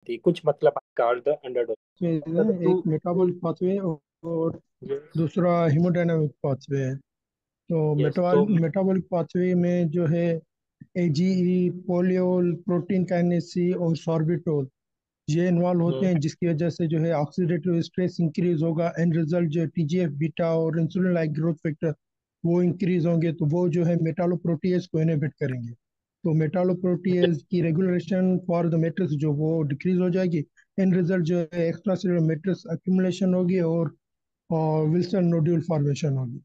थी कुछ, मतलब कॉल्ड द अंडरडॉग। मतलब में टू एक टू मेटाबॉलिक पाथवे और यस। दूसरा हीमोडायनामिक पाथवे है। तो यस तो मेटाबॉलिक पाथवे में जो है एजीई, पोलियोल, प्रोटीन काइनेस सी और सॉर्बिटोल ये इन्वॉल्व होते हम्म, हैं, जिसकी वजह से जो है ऑक्सीडेटिव स्ट्रेस इंक्रीज होगा। एंड रिजल्ट जो टीजीएफ बीटा और इंसुलिन लाइक ग्रोथ फैक्टर वो इंक्रीज होंगे, तो वो जो है मेटालोप्रोटीएज को इनहिबिट करेंगे। तो मेटालोप्रोटीएज की रेगुलेशन फॉर द मैट्रिक्स जो वो डिक्रीज हो जाएगी। एंड रिजल्ट जो है एक्स्ट्रा सेलुलर मैट्रिक्स एक्यूमुलेशन होगी और विल्सन नोड्यूल फॉर्मेशन होगी।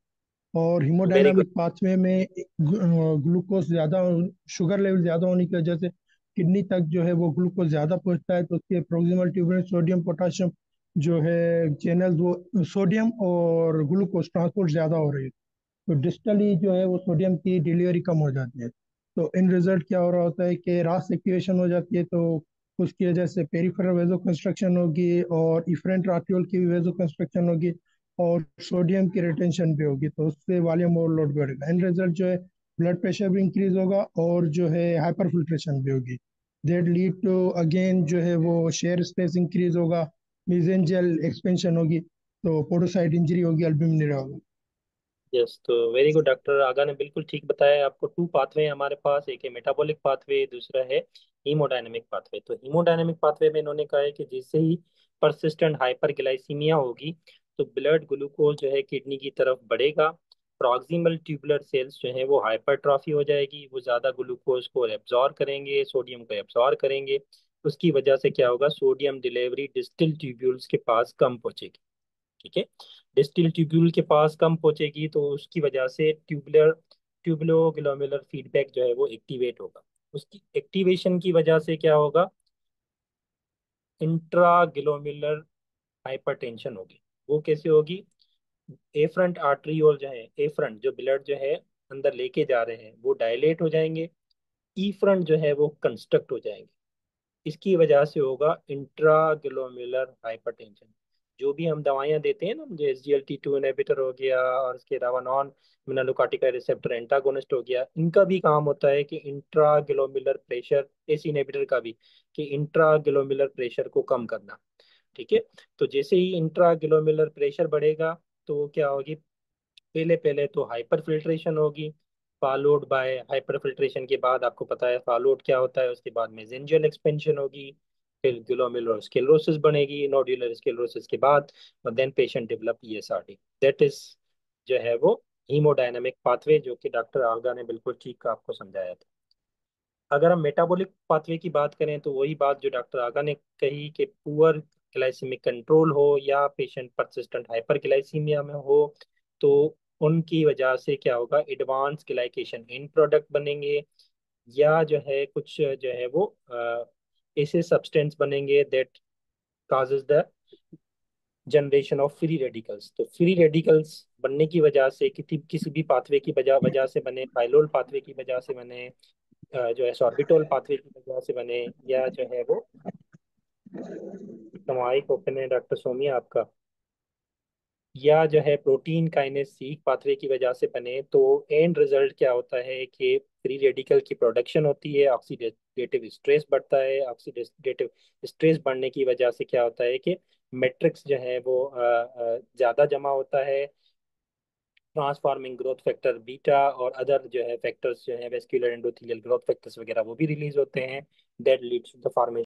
और वेरी गुड। हीमोडायनामिक पाथवे में ग्लूकोज ज़्यादा, शुगर लेवल ज़्यादा होने की वजह से किडनी तक जो है वो ग्लूकोज ज़्यादा पहुंचता है, तो उसके प्रोक्सिमल ट्यूबुलर सोडियम पोटाशियम जो है चैनल वो सोडियम और ग्लूकोज ट्रांसपोर्ट ज़्यादा हो रही है, तो डिस्टली जो है वो सोडियम की डिलीवरी कम हो जाती है। तो इन रिजल्ट क्या हो रहा होता है कि रास एक्टिवेशन हो जाती है, तो उसकी वजह से पेरिफेरल वेजो कंस्ट्रक्शन होगी और इफरेंट आर्टियोल की भी वेजो कंस्ट्रक्शन होगी और सोडियम की रिटेंशन भी होगी, तो उससे वॉल्यूम ओवरलोड बढ़ेगा। एंड रिजल्ट जो है ब्लड प्रेशर भी इंक्रीज होगा और जो है हाइपर फिल्ट्रेशन भी होगी। देट लीड टू अगेन जो है वो शेयर स्पेस इंक्रीज होगा, मेसेंजियल एक्सपेंशन होगी, तो पोडोसाइट इंजरी होगी, अल्बुमिन होगा। यस तो वेरी गुड, डॉक्टर आगा ने बिल्कुल ठीक बताया आपको। टू पाथवे हैं हमारे पास, एक है मेटाबॉलिक पाथवे, दूसरा है हीमोडायनेमिक पाथवे। तो हीमोडायनेमिक पाथवे में इन्होंने कहा है कि जिससे ही परसिस्टेंट हाइपरग्लाइसीमिया होगी तो ब्लड ग्लूकोज जो है किडनी की तरफ बढ़ेगा, प्रॉक्सिमल ट्यूबुलर सेल्स जो है वो हाइपरट्रॉफी हो जाएगी, वो ज़्यादा ग्लूकोज को एब्जॉर्ब करेंगे, सोडियम को एब्जॉर्ब करेंगे। उसकी वजह से क्या होगा, सोडियम डिलीवरी डिस्टल ट्यूब्यूल्स के पास कम पहुंचेगी। ठीक है, डिस्टिल ट्यूब्यूल के पास कम पहुंचेगी तो उसकी वजह से ट्यूबुलो ग्लोमेरुलर फीडबैक जो है वो एक्टिवेट होगा। उसकी एक्टिवेशन की वजह से क्या होगा, इंट्राग्लोमेरुलर हाइपरटेंशन होगी। वो कैसे होगी, ए फ्रंट आर्टरियोल जो है, ए फ्रंट जो ब्लड जो है अंदर लेके जा रहे हैं वो डायलेट हो जाएंगे, ई फ्रंट जो है वो कंस्ट्रक्ट हो जाएंगे। इसकी वजह से होगा इंट्राग्लोमेरुलर हाइपरटेंशन। जो भी हम दवाइयाँ देते हैं ना, जो SGLT2 इनहिबिटर हो गया और इसके अलावा नॉन मिनरलोकार्टिकाइड रिसेप्टर एंटागोनिस्ट हो गया, इनका भी काम होता है कि इंट्राग्लोमेरुलर प्रेशर, एसी इनहिबिटर का भी, कि इंट्राग्लोमेरुलर प्रेशर को कम करना। ठीक है, तो जैसे ही इंट्राग्लोमेरुलर प्रेशर बढ़ेगा तो क्या होगी, पहले पहले तो हाइपर फिल्ट्रेशन होगी, फॉलोड बाय हाइपर फिल्ट्रेशन के बाद आपको पता है फॉलोड क्या होता है, उसके बाद मेसेंजियल एक्सपेंशन होगी, फिर ग्लोमेरुलर स्क्लेरोसिस बनेगी, नोड्यूलर स्क्लेरोसिस के बाद और then patient develop ESRD। That is जो है वो हीमोडायनामिक पाथवे, जो कि डॉक्टर आगा ने बिल्कुल ठीक आपको समझाया था। अगर हम मेटाबॉलिक पाथवे की बात करें तो वही बात जो डॉक्टर आगा ने कही कि पुअर ग्लाइसेमिक कंट्रोल हो या पेशेंट परसिस्टेंट हाइपरग्लाइसीमिया में हो, तो उनकी वजह से क्या होगा, एडवांस ग्लाइकेशन इन प्रोडक्ट बनेंगे, या जो है कुछ जो है वो ऐसे सब्सटेंस बनेंगे that causes the generation of free radicals. तो फ्री रेडिकल्स बनने की वजह से किसी किसी भी पाथवे की वजह वजह से बने, पाइलोल पाथवे की वजह से बने, जो है सॉर्बिटोल पाथवे की वजह से बने, या जो है वो सामयिक ओपन है डॉक्टर सोमिया आपका, या जो है प्रोटीन काइनेस सीक पाथवे की वजह से बने, तो एंड रिजल्ट क्या होता है कि फ्री रेडिकल की प्रोडक्शन होती है, ऑक्सीडेटिव स्ट्रेस बढ़ता है। ऑक्सीडेटिव स्ट्रेस बढ़ने की वजह से क्या होता है कि मैट्रिक्स जो है वो ज़्यादा जमा होता है, ट्रांसफार्मिंग ग्रोथ फैक्टर बीटा और अदर जो है फैक्टर्स जो है वेस्क्यूलर एंडोथेलियल ग्रोथ फैक्टर्स वगैरह वो भी रिलीज होते हैं, that leads to the formation